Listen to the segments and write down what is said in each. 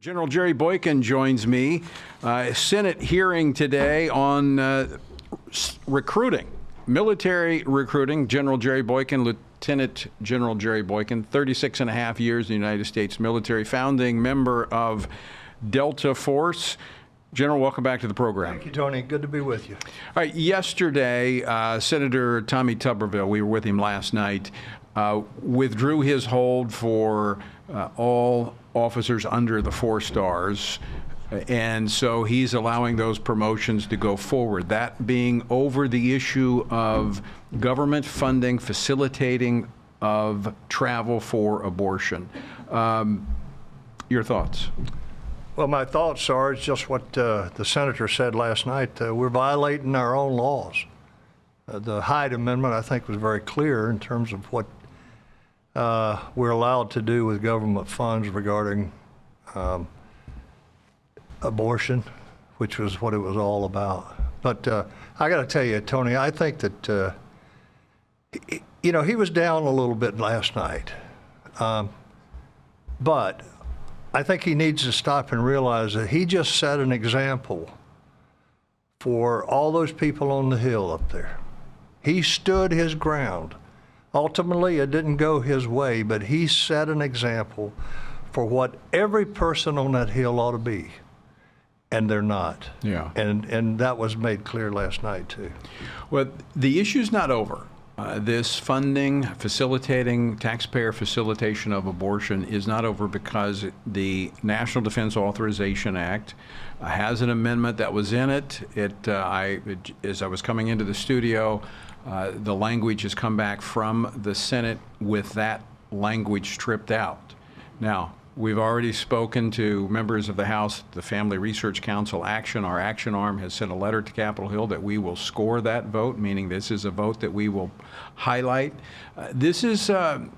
General Jerry Boykin joins me. Senate hearing today on recruiting, military recruiting. General Jerry Boykin, Lieutenant General Jerry Boykin, 36 and a half years in the United States military, founding member of Delta Force. General, welcome back to the program. Thank you, Tony. Good to be with you. All right, yesterday, Senator Tommy Tuberville, we were with him last night, withdrew his hold for all officers under the 4 stars, and so he's allowing those promotions to go forward. That being over the issue of government funding, facilitating of travel for abortion. Your thoughts? Well, my thoughts are just what the senator said last night. We're violating our own laws. The Hyde Amendment, I think, was very clear in terms of what we're allowed to do with government funds regarding abortion, which was what it was all about. But I got to tell you, Tony, I think that, he was down a little bit last night. But I think he needs to stop and realize that he just set an example for all those people on the Hill up there. He stood his ground. Ultimately, it didn't go his way, but he set an example for what every person on that Hill ought to be, and they're not. Yeah. And that was made clear last night, too. Well, the issue's not over. This funding, facilitating, taxpayer facilitation of abortion is not over because the National Defense Authorization Act has an amendment that was in it. As I was coming into the studio, the language has come back from the Senate with that language stripped out. Now, we've already spoken to members of the House. The Family Research Council Action, our action arm, has sent a letter to Capitol Hill that we will score that vote, meaning this is a vote that we will highlight. This is a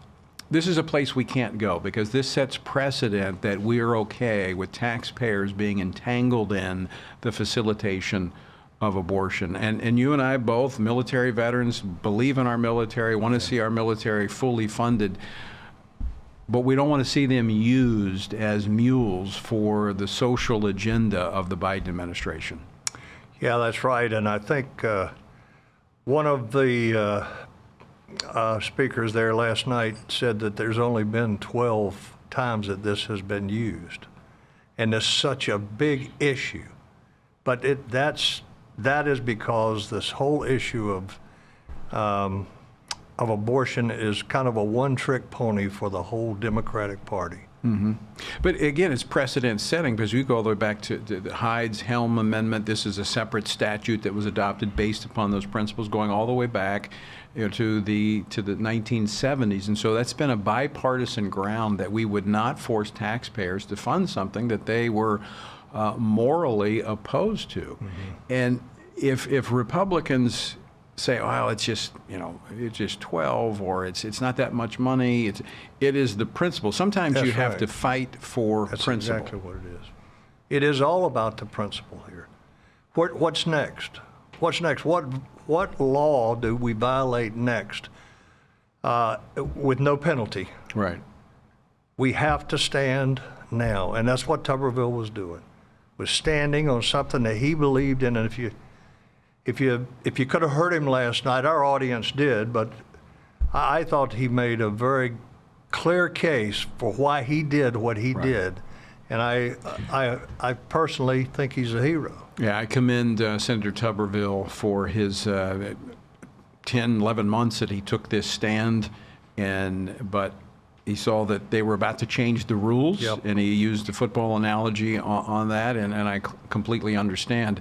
place we can't go because this sets precedent that we are okay with taxpayers being entangled in the facilitation of abortion. And you and I both, military veterans, believe in our military, want to see our military fully funded. But we don't want to see them used as mules for the social agenda of the Biden administration. Yeah, that's right. And I think one of the speakers there last night said that there's only been 12 times that this has been used. And it's such a big issue. But that is because this whole issue of abortion is kind of a one-trick pony for the whole Democratic Party. Mm-hmm. But again, it's precedent setting because we go all the way back to the Hyde's Helm Amendment. This is a separate statute that was adopted based upon those principles going all the way back to the 1970s. And so that's been a bipartisan ground that we would not force taxpayers to fund something that they were morally opposed to. Mm-hmm. And if Republicans say, well, it's just 12, or it's not that much money. It is the principle. Sometimes you have to fight for principle. That's exactly what it is. It is all about the principle here. What's next? What's next? What law do we violate next with no penalty? Right. We have to stand now, and that's what Tuberville was doing. Was standing on something that he believed in, and if you could have heard him last night, our audience did, but I thought he made a very clear case for why he did what he did, and I personally think he's a hero. Yeah, I commend Senator Tuberville for his 10, 11 months that he took this stand, but he saw that they were about to change the rules, yep. And he used the football analogy on that, and I completely understand.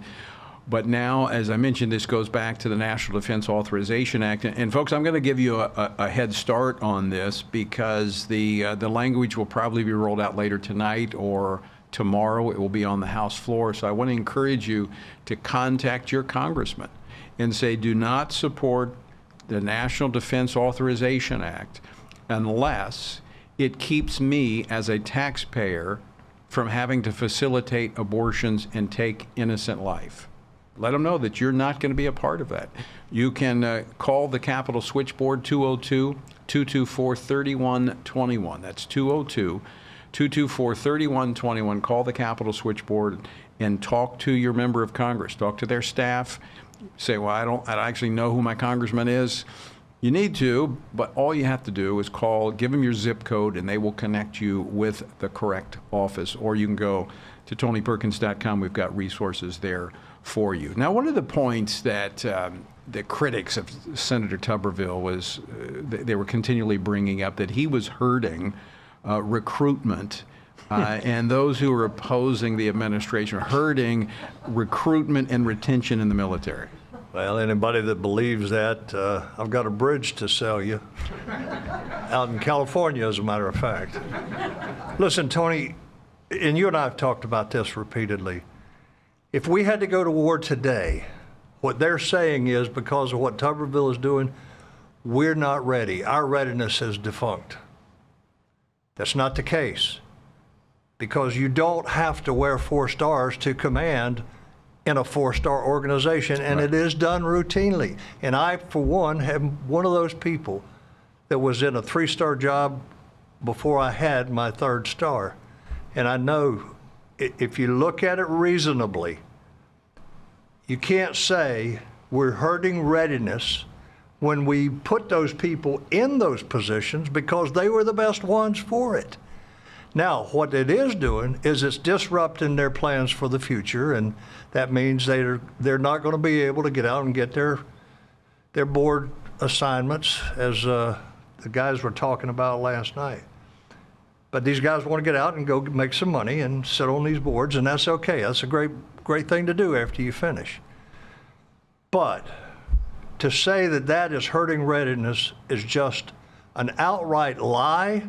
But now, as I mentioned, this goes back to the National Defense Authorization Act. And folks, I'm going to give you a head start on this because the language will probably be rolled out later tonight or tomorrow. It will be on the House floor. So I want to encourage you to contact your congressman and say, do not support the National Defense Authorization Act unless it keeps me as a taxpayer from having to facilitate abortions and take innocent life. Let them know that you're not going to be a part of that. You can call the Capitol switchboard, 202-224-3121. That's 202 224-3121. Call the Capitol switchboard and talk to your member of Congress. Talk to their staff. Say, well, I don't actually know who my congressman is. You need to, but all you have to do is call, give them your zip code, and they will connect you with the correct office. Or you can go to tonyperkins.com. We've got resources there for you. Now, one of the points that the critics of Senator Tuberville was, they were continually bringing up that he was hurting recruitment. And those who are opposing the administration, hurting recruitment and retention in the military. Well, anybody that believes that, I've got a bridge to sell you out in California, as a matter of fact. Listen, Tony, and you and I have talked about this repeatedly. If we had to go to war today, what they're saying is because of what Tuberville is doing, we're not ready. Our readiness is defunct. That's not the case, because you don't have to wear 4 stars to command in a 4-star organization, and it is done routinely. And I, for one, am one of those people that was in a 3-star job before I had my 3rd star. And I know if you look at it reasonably, you can't say we're hurting readiness when we put those people in those positions because they were the best ones for it. Now, what it is doing is it's disrupting their plans for the future, and that means they're not going to be able to get out and get their board assignments, as the guys were talking about last night. But these guys want to get out and go make some money and sit on these boards, and that's okay. That's a great thing to do after you finish. But to say that that is hurting readiness is just an outright lie,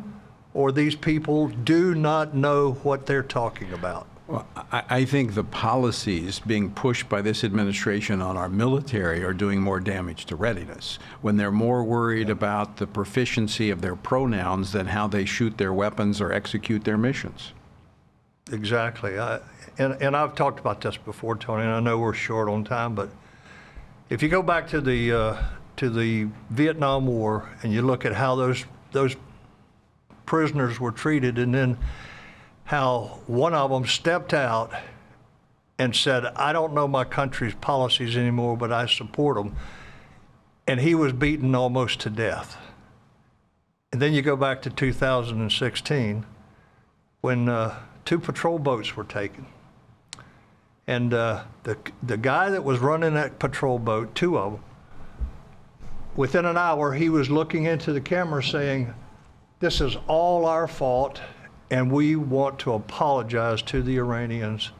or these people do not know what they're talking about. Well, I think the policies being pushed by this administration on our military are doing more damage to readiness when they're more worried about the proficiency of their pronouns than how they shoot their weapons or execute their missions. Exactly. And I've talked about this before, Tony, and I know we're short on time, but if you go back to the Vietnam War and you look at how those prisoners were treated, and then how one of them stepped out and said, I don't know my country's policies anymore, but I support them. And he was beaten almost to death. And then you go back to 2016 when 2 patrol boats were taken. And the guy that was running that patrol boat, 2 of them, within an hour, he was looking into the camera saying, this is all our fault, and we want to apologize to the Iranians.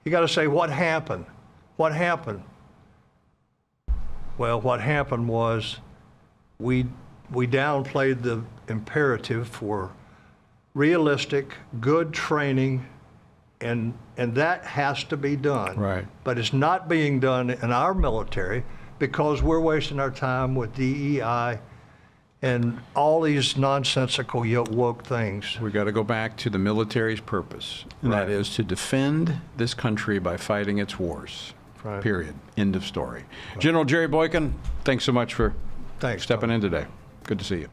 You got to say, what happened? What happened? Well, what happened was we downplayed the imperative for realistic, good training, and that has to be done. Right. But it's not being done in our military because we're wasting our time with DEI and all these nonsensical woke things. We got to go back to the military's purpose, and that is to defend this country by fighting its wars. Right. Period. End of story. General Jerry Boykin, thanks so much for stepping in today. Good to see you.